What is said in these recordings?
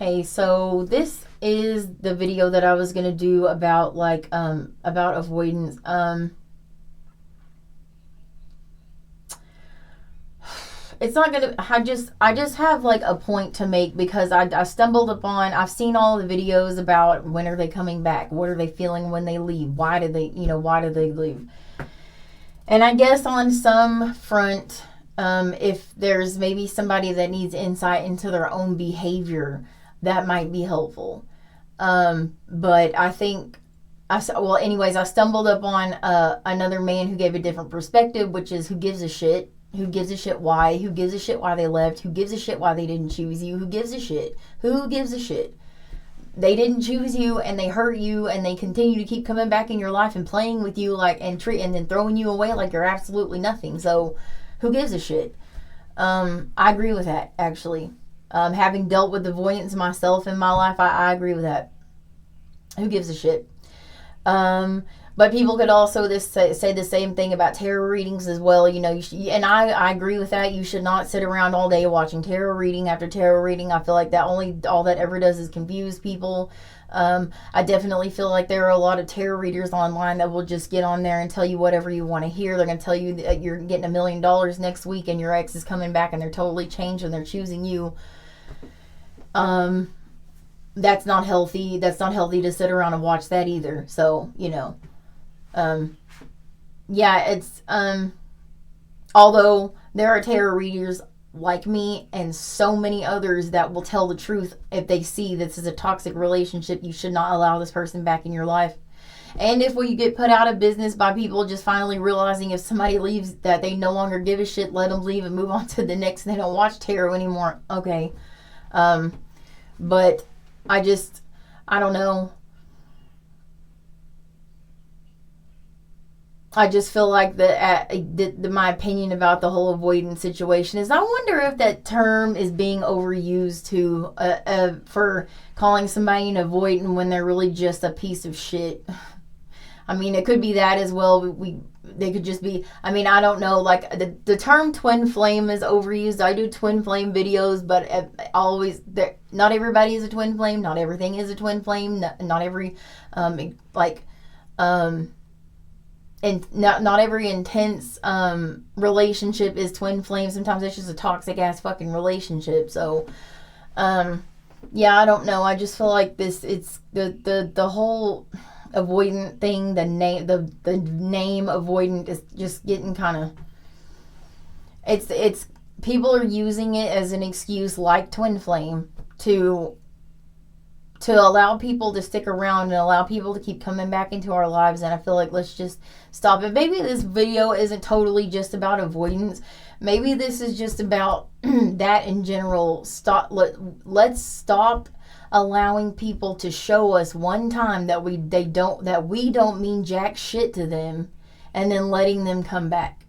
Hey, so this is the video that I was gonna do about about avoidance. It's not gonna. I just have like a point to make because I stumbled upon. I've seen all the videos about when are they coming back, what are they feeling when they leave, why do they leave, and I guess on some front, if there's maybe somebody that needs insight into their own behavior, that might be helpful. But I think anyways, I stumbled upon another man who gave a different perspective, which is who gives a shit. Who gives a shit why? Who gives a shit why they left? Who gives a shit why they didn't choose you? Who gives a shit? Who gives a shit? They didn't choose you and they hurt you and they continue to keep coming back in your life and playing with you and then throwing you away like you're absolutely nothing. So who gives a shit? I agree with that, actually. Having dealt with avoidance myself in my life, I agree with that. Who gives a shit? But people could also say the same thing about tarot readings as well. And I agree with that. You should not sit around all day watching tarot reading after tarot reading. I feel like all that ever does is confuse people. I definitely feel like there are a lot of tarot readers online that will just get on there and tell you whatever you want to hear. They're going to tell you that you're getting $1 million next week and your ex is coming back and they're totally changed and they're choosing you. That's not healthy. That's not healthy to sit around and watch that either. So, yeah, it's, although there are tarot readers like me and so many others that will tell the truth if they see this is a toxic relationship, you should not allow this person back in your life. And if you get put out of business by people just finally realizing if somebody leaves that they no longer give a shit, let them leave and move on to the next. They don't watch tarot anymore. Okay. But I don't know. I just feel like my opinion about the whole avoidance situation is I wonder if that term is being overused for calling somebody an avoidant when they're really just a piece of shit. I mean, it could be that as well. They could just be, I mean, I don't know, like the term twin flame is overused. I do twin flame videos, but not everybody is a twin flame. Not everything is a twin flame. Not every, and not every intense relationship is twin flame. Sometimes it's just a toxic ass fucking relationship. So, yeah, I don't know. I just feel like it's the whole avoidant thing, the name avoidant is just getting kind of, it's people are using it as an excuse like twin flame to allow people to stick around and allow people to keep coming back into our lives. And I feel like let's just stop it. Maybe this video isn't totally just about avoidance. Maybe this is just about that in general. Let's stop allowing people to show us one time that we don't mean jack shit to them and then letting them come back.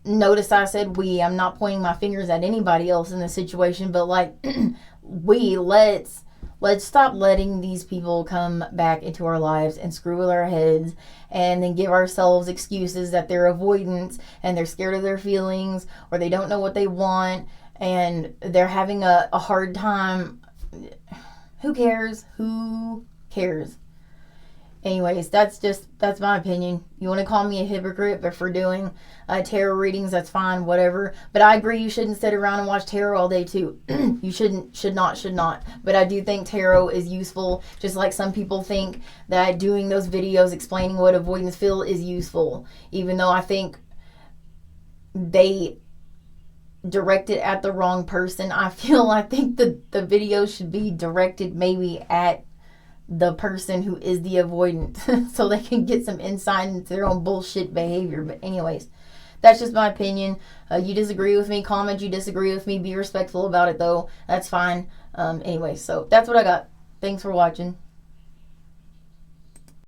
Notice I said we. I'm not pointing my fingers at anybody else in the situation, but let's stop letting these people come back into our lives and screw with our heads and then give ourselves excuses that they're avoidant and they're scared of their feelings or they don't know what they want and they're having a hard time. Who cares? Who cares? Anyways, that's my opinion. You want to call me a hypocrite for doing tarot readings, that's fine, whatever. But I agree you shouldn't sit around and watch tarot all day too. You should not. But I do think tarot is useful, just like some people think that doing those videos explaining what avoidance feel is useful. Even though I think they direct it at the wrong person. I think the video should be directed maybe at the person who is the avoidant so they can get some insight into their own bullshit behavior. But anyways, that's just my opinion. You disagree with me, comment you disagree with me. Be respectful about it though. That's fine. Anyway, so that's what I got. Thanks for watching.